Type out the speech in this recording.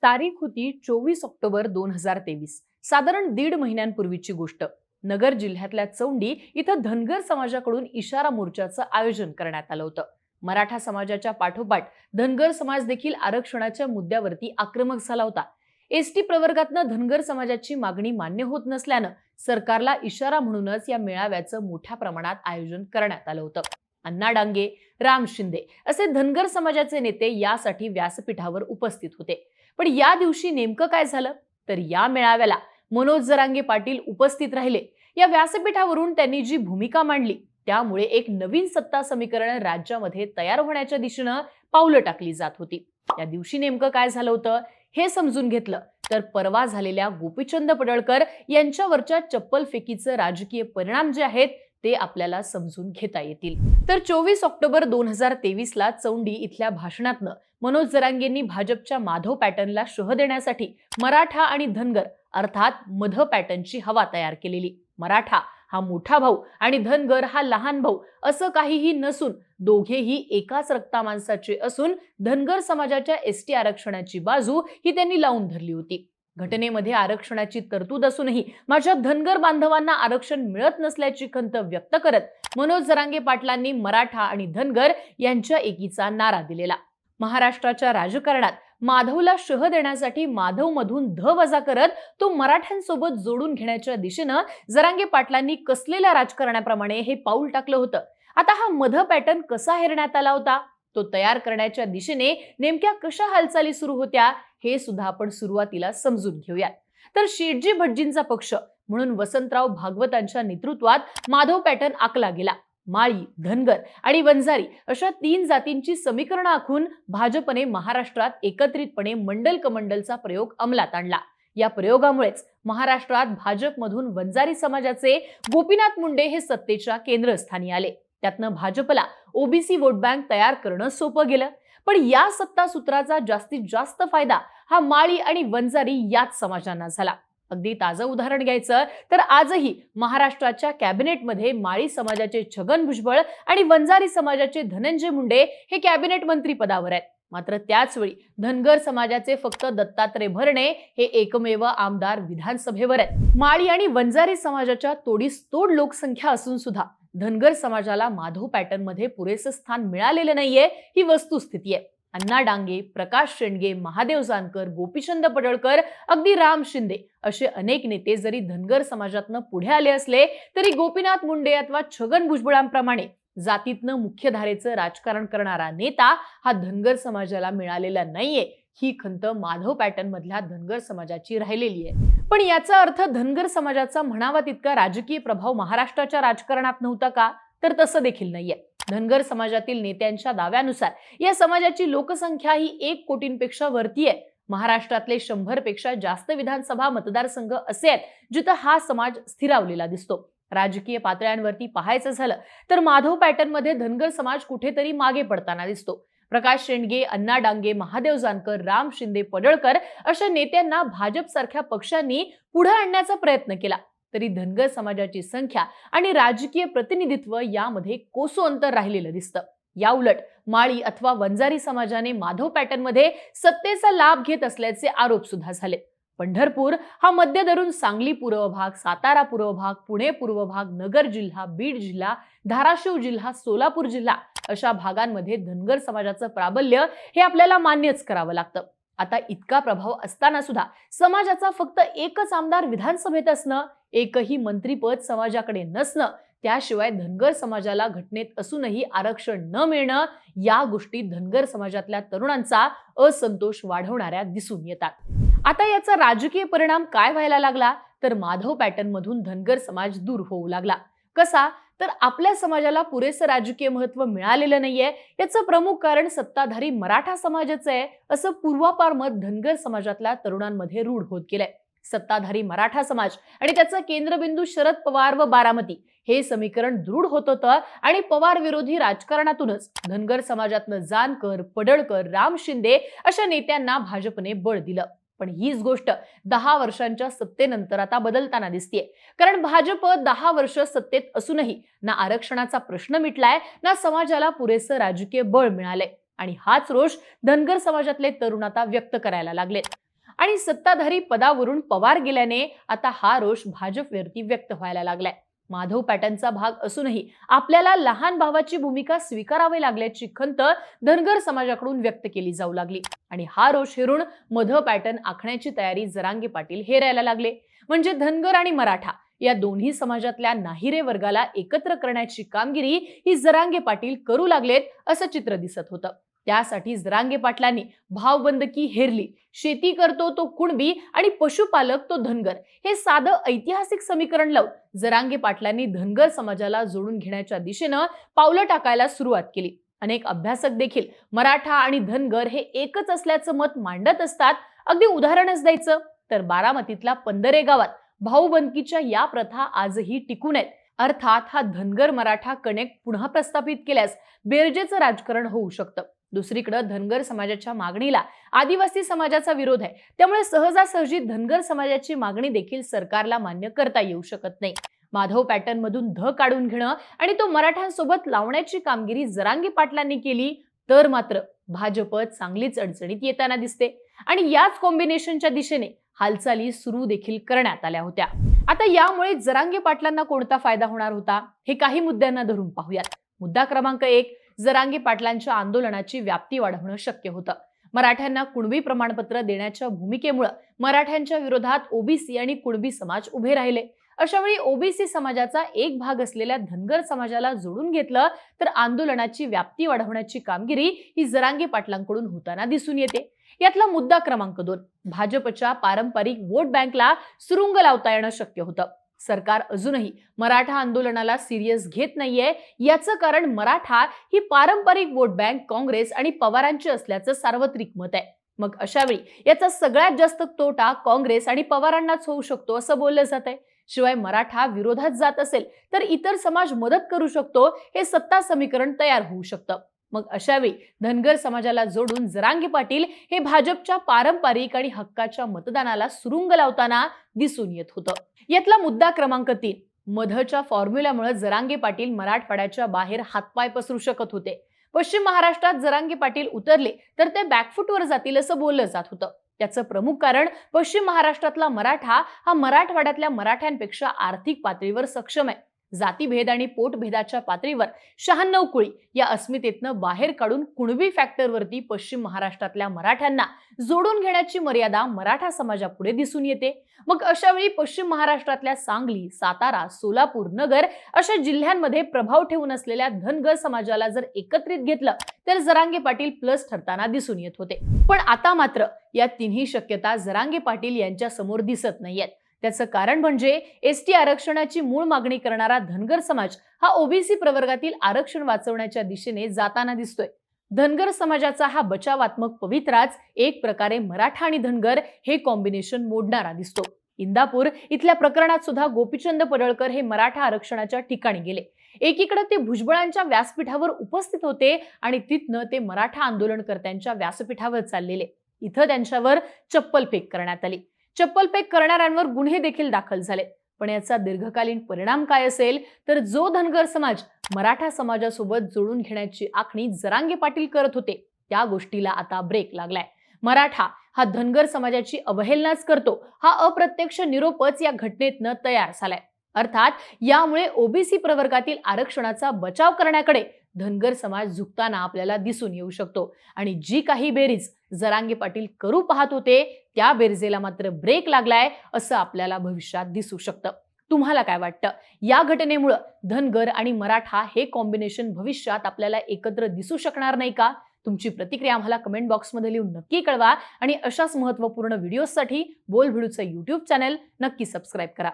तारीख होती 24 ऑक्टोबर 2023. साधारण 1.5 महिन्यांपूर्वीची गोष्ट. नगर जिल्ह्यातल्या चौंडी इथं धनगर समाजाकडून इशारा मोर्चाचं आयोजन करण्यात आलं होतं. मराठा समाजाच्या पाठोपाठ धनगर समाज देखील आरक्षणाच्या मुद्द्यावरती आक्रमक झाला होता. एसटी प्रवर्गातनं धनगर समाजाची मागणी मान्य होत नसल्यानं सरकारला इशारा म्हणूनच या मेळाव्याचं मोठ्या प्रमाणात आयोजन करण्यात आलं होतं. अण्णा डांगे, राम शिंदे असे धनगर समाजाचे नेते यासाठी व्यासपीठावर उपस्थित होते. पण या दिवशी नेमकं काय झालं तर या मेळाव्याला मनोज जरांगे पाटील उपस्थित राहिले. या व्यासपीठावरून त्यांनी जी भूमिका मांडली त्यामुळे एक नवीन सत्ता समीकरण राज्यामध्ये तयार होण्याच्या दिशेनं पावलं टाकली जात होती. या दिवशी नेमकं काय झालं होतं हे समजून घेतलं तर परवा झालेल्या गोपीचंद पडळकर यांच्यावरच्या चप्पल फेकीचे राजकीय परिणाम जे आहेत ते आपल्याला समजून घेता येतील. तर 24 ऑक्टोबर 2023 ला चौंडी इथल्या भाषणातनं मनोज जरांगेंनी भाजपच्या माधव पॅटर्नला शह देण्यासाठी मराठा आणि धनगर अर्थात मध पॅटर्नची हवा तयार केलेली. मराठा हा मोठा भाऊ आणि धनगर हा लहान भाऊ असं काहीही नसून दोघेही एकाच रक्तामांसाचे असून धनगर समाजाच्या एसटी आरक्षणाची बाजू ही त्यांनी लावून धरली होती. घटनेमध्ये आरक्षणाची तरतूद असूनही माझ्या धनगर बांधवांना आरक्षण मिळत नसल्याची खंत व्यक्त करत मनोज जरांगे पाटलांनी मराठा आणि धनगर यांच्या एकीचा नारा दिलेला. महाराष्ट्राच्या राजकारणात माधवला शह देण्यासाठी माधव मधून ध वजा करत तो मराठ्यांसोबत जोडून घेण्याच्या दिशेनं जरांगे पाटलांनी कसलेल्या राजकारणाप्रमाणे हे पाऊल टाकलं होतं. आता हा मध पॅटर्न कसा हेरण्यात आला होता, तो तयार करण्याच्या दिशेने नेमक्या कशा हालचाली सुरू होत्या हे सुद्धा आपण सुरुवातीला समजून घेऊयात. तर शेटजी भटजींचा पक्ष म्हणून वसंतराव भागवतांच्या नेतृत्वात माधव पॅटर्न आखला गेला. माळी, धनगर आणि वंजारी अशा 3 जातींची समीकरणं आखून भाजपने महाराष्ट्रात एकत्रितपणे मंडल कमंडलचा प्रयोग अंमलात आणला. या प्रयोगामुळेच महाराष्ट्रात भाजपमधून वंजारी समाजाचे गोपीनाथ मुंडे हे सत्तेच्या केंद्रस्थानी आले. त्यातनं भाजपला ओबीसी वोट बँक तयार करणं सोपं गेलं. पण या सत्ता सूत्राचा जास्तीत जास्त फायदा हा माळी आणि वंजारी याच समाजांना झाला. अगदी ताजं उदाहरण घ्यायचं तर आजही महाराष्ट्राच्या कॅबिनेटमध्ये माळी समाजाचे छगन भुजबळ आणि वंजारी समाजाचे धनंजय मुंडे हे कॅबिनेट मंत्री पदावर आहेत. मात्र त्याच वेळी धनगर समाजाचे फक्त दत्तात्रय भरणे हे एकमेव आमदार विधानसभेवर आहेत. माळी आणि वंजारी समाजाच्या तोडीस तोड लोकसंख्या असून सुद्धा धनगर समाजाला माधव पॅटर्न मध्ये पुरेसं स्थान मिळालेलं नाहीये ही वस्तुस्थिती आहे. अण्णा डांगे, प्रकाश शेंडगे, महादेव जानकर, गोपीचंद पडळकर, अगदी राम शिंदे असे अनेक नेते जरी धनगर समाजातनं पुढे आले असले तरी गोपीनाथ मुंडे अथवा छगन भुजबळांप्रमाणे जातीतनं मुख्य धारेचं राजकारण करणारा नेता हा धनगर समाजाला मिळालेला नाहीये ही खंत माधव पॅटर्न मधल्या धनगर समाजाची राहिलेली आहे. पण याचा अर्थ धनगर समाजाचा म्हणावा तितका राजकीय प्रभाव महाराष्ट्राच्या राजकारणात नव्हता का तर तसं देखील नाहीये. धनगर समाजातील नेत्यांच्या दाव्यानुसार या समाजाची लोकसंख्या ही 1 कोटींपेक्षा वरती आहे. महाराष्ट्रातले 100 पेक्षा जास्त विधानसभा मतदारसंघ असे आहेत जिथं हा समाज स्थिरावलेला दिसतो. राजकीय पातळ्यांवरती पाहायचं झालं तर माधव पॅटर्न मध्ये धनगर समाज कुठेतरी मागे पडताना दिसतो. प्रकाश शेंडगे, अण्णा डांगे, महादेव जानकर, राम शिंदे, पडळकर अशा नेत्यांना भाजप सारख्या पक्षांनी पुढे आणण्याचा प्रयत्न केला तरी धनगर समाजाची संख्या आणि राजकीय प्रतिनिधित्व यामध्ये कोसो अंतर राहिलेलं दिसतं. या उलट माळी अथवा वंजारी समाजाने माधव पॅटर्न मध्ये सत्तेचा लाभ घेत असल्याचे आरोप सुद्धा झाले. पंढरपूर हा मध्य धरून सांगली पूर्व भाग, सातारा पूर्व भाग, पुणे पूर्व भाग, नगर जिल्हा, बीड जिल्हा, धाराशिव जिल्हा, सोलापूर जिल्हा अशा भागांमध्ये धनगर समाजाचं प्राबल्य हे आपल्याला मान्यच करावं लागतं. आता इतका प्रभाव असताना सुद्धा समाजाचा फक्त एकच आमदार विधानसभेत असणं, एकही मंत्रीपद समाजाकडे नसणं, त्याशिवाय धनगर समाजाला घटनेत असूनही आरक्षण न मिळणं या गोष्टी धनगर समाजातल्या तरुणांचा असंतोष वाढवणाऱ्या दिसून येतात. आता याचा राजकीय परिणाम काय व्हायला लागला तर माधव पॅटर्न मधून धनगर समाज दूर होऊ लागला. कसा तर आपल्या समाजाला पुरेसं राजकीय महत्व मिळालेलं नाहीये याचं प्रमुख कारण सत्ताधारी मराठा समाजाचं आहे असं पूर्वापार मत धनगर समाजातल्या तरुणांमध्ये रूढ होत गेलंय. सत्ताधारी मराठा समाज आणि त्याचा केंद्रबिंदू शरद पवार व बारामती हे समीकरण दृढ होत होतं आणि पवार विरोधी राजकारणातूनच धनगर समाजातनं जानकर, पडळकर, राम शिंदे अशा नेत्यांना भाजपने बळ दिलं. पण हीच गोष्ट 10 वर्षांच्या सत्तेनंतर आता बदलताना दिसतेय. कारण भाजप 10 वर्ष सत्तेत असूनही ना आरक्षणाचा प्रश्न मिटलाय ना समाजाला पुरेसं राजकीय बळ मिळालंय आणि हाच रोष धनगर समाजातले तरुण आता व्यक्त करायला लागलेत. आणि सत्ताधारी पदावरून पवार गेल्याने आता हा रोष भाजपवरती व्यक्त व्हायला लागलाय. माधव पॅटर्नचा भाग असूनही आपल्याला लहान भावाची भूमिका स्वीकारावी लागल्याची खंत धनगर समाजाकडून व्यक्त केली जाऊ लागली आणि हा रोष हेरून माधव पॅटर्न आखण्याची तयारी जरांगे पाटील हेरायला लागले. म्हणजे धनगर आणि मराठा या दोन्ही समाजातल्या नाहिरे वर्गाला एकत्र करण्याची कामगिरी ही जरांगे पाटील करू लागलेत असं चित्र दिसत होतं. त्यासाठी जरांगे पाटलांनी भावबंदकी हेरली. शेती करतो तो कुणबी आणि पशुपालक तो धनगर हे साधं ऐतिहासिक समीकरण लावून जरांगे पाटलांनी धनगर समाजाला जोडून घेण्याच्या दिशेनं पावलं टाकायला सुरुवात केली. अनेक अभ्यासक देखील मराठा आणि धनगर हे एकच असल्याचं मत मांडत असतात. अगदी उदाहरणच द्यायचं तर बारामतीतल्या पंधरे गावात भाऊबंदकीच्या या प्रथा आजही टिकून आहेत. अर्थात हा धनगर मराठा कनेक्ट पुन्हा प्रस्थापित केल्यास बेरजेचं राजकारण होऊ शकतं. दुसरीकडे धनगर समाजाच्या मागणीला आदिवासी समाजाचा विरोध आहे. त्यामुळे सहजासहजी धनगर समाजाची मागणी देखील सरकारला मान्य करता येऊ शकत नाही. माधव पॅटर्न मधून ध काढून घेणं आणि तो मराठ्यांसोबत लावण्याची कामगिरी जरांगे पाटलांनी केली तर मात्र भाजप चांगलीच अडचणीत येताना दिसते आणि याच कॉम्बिनेशनच्या दिशेने हालचाली सुरू देखील करण्यात आल्या होत्या. आता यामुळे जरांगे पाटलांना कोणता फायदा होणार होता हे काही मुद्द्यांना धरून पाहूयात. मुद्दा क्रमांक 1, जरांगे पाटलांच्या आंदोलनाची व्याप्ती वाढवणं शक्य होतं. मराठ्यांना कुणबी प्रमाणपत्र देण्याच्या भूमिकेमुळे मराठ्यांच्या विरोधात ओबीसी आणि कुणबी समाज उभे राहिले. अशा वेळी ओबीसी समाजाचा एक भाग असलेल्या धनगर समाजाला जोडून घेतलं तर आंदोलनाची व्याप्ती वाढवण्याची कामगिरी ही जरांगे पाटलांकडून होताना दिसून येते. यातला मुद्दा क्रमांक 2, भाजपच्या पारंपरिक वोट बँकला सुरुंग लावता येणं शक्य होतं. सरकार अजूनही मराठा आंदोलनाला सिरियस घेत नाहीये. याचं कारण मराठा ही पारंपरिक वोट बँक काँग्रेस आणि पवारांची असल्याचं सार्वत्रिक मत आहे. मग अशा वेळी याचा सगळ्यात जास्त तोटा काँग्रेस आणि पवारांनाच होऊ शकतो असं बोललं जात आहे. शिवाय मराठा विरोधात जात असेल तर इतर समाज मदत करू शकतो हे सत्ता समीकरण तयार होऊ शकतं. मग अशा वेळी धनगर समाजाला जोडून जरांगे पाटील हे भाजपच्या पारंपरिक आणि हक्काच्या मतदानाला सुरुंग लावताना दिसून येत होतं. यातला मुद्दा क्रमांक 3, मधच्या फॉर्म्युल्यामुळे जरांगे पाटील मराठवाड्याच्या बाहेर हातपाय पसरू शकत होते. पश्चिम महाराष्ट्रात जरांगे पाटील उतरले तर ते बॅकफुटवर जातील असं बोललं जात होतं. त्याचं प्रमुख कारण पश्चिम महाराष्ट्रातला मराठा हा मराठवाड्यातल्या मराठ्यांपेक्षा आर्थिक पातळीवर सक्षम आहे. जातीभेद आणि पोटभेदाच्या पातळीवर 96 कुळी या अस्मितेतनं बाहेर काढून कुणबी फॅक्टरवरती पश्चिम महाराष्ट्रातल्या मराठ्यांना जोडून घेण्याची मर्यादा मराठा समाजापुढे दिसून येते. मग अशा वेळी पश्चिम महाराष्ट्रातल्या सांगली, सातारा, सोलापूर, नगर अशा जिल्ह्यांमध्ये प्रभाव ठेवून असलेल्या धनगर समाजाला जर एकत्रित घेतलं तर जरांगे पाटील प्लस ठरताना दिसून येत होते. पण आता मात्र या तिन्ही शक्यता जरांगे पाटील यांच्या समोर दिसत नाहीयेत. त्याचं कारण म्हणजे एसटी आरक्षणाची मूळ मागणी करणारा धनगर समाज हा ओबीसी प्रवर्गातील आरक्षण वाचवण्याच्या दिशेने जाताना दिसतोय. धनगर समाजाचा हा बचावात्मक पवित्राच एक प्रकारे मराठा आणि धनगर हे कॉम्बिनेशन मोडणारा दिसतो. इंदापूर इथल्या प्रकरणात सुद्धा गोपीचंद पडळकर हे मराठा आरक्षणाच्या ठिकाणी गेले. एकीकडे ते भुजबळांच्या व्यासपीठावर उपस्थित होते आणि तिथनं ते मराठा आंदोलनकर्त्यांच्या व्यासपीठावर चाललेले. इथं त्यांच्यावर चप्पलफेक करण्यात आली. चप्पलफेक करणाऱ्यांवर गुन्हे देखील दाखल झाले. पण याचा दीर्घकालीन परिणाम काय असेल तर जो धनगर समाज मराठा समाजासोबत जोडून घेण्याची आखणी जरांगे पाटील करत होते त्या गोष्टीला आता ब्रेक लागलाय. मराठा हा धनगर समाजाची अवहेलनाच करतो हा अप्रत्यक्ष निरोपच या घटनेतनं तयार झालाय. अर्थात यामुळे ओबीसी प्रवर्गातील आरक्षणाचा बचाव करण्याकडे धनगर समाज झुकताना आपल्याला दिसून येऊ शकतो आणि जी काही बेरीज जरांगे पाटील करू पाहत होते त्या बेरजेला मात्र ब्रेक लागलाय असं आपल्याला भविष्यात दिसू शकतं. तुम्हाला काय वाटतं? या घटनेमुळे धनगर आणि मराठा हे कॉम्बिनेशन भविष्यात आपल्याला एकत्र दिसू शकणार नाही का? तुमची प्रतिक्रिया आम्हाला कमेंट बॉक्समध्ये लिहून नक्की कळवा आणि अशाच महत्त्वपूर्ण व्हिडिओसाठी बोलभिडूचं YouTube चॅनल नक्की सबस्क्राईब करा.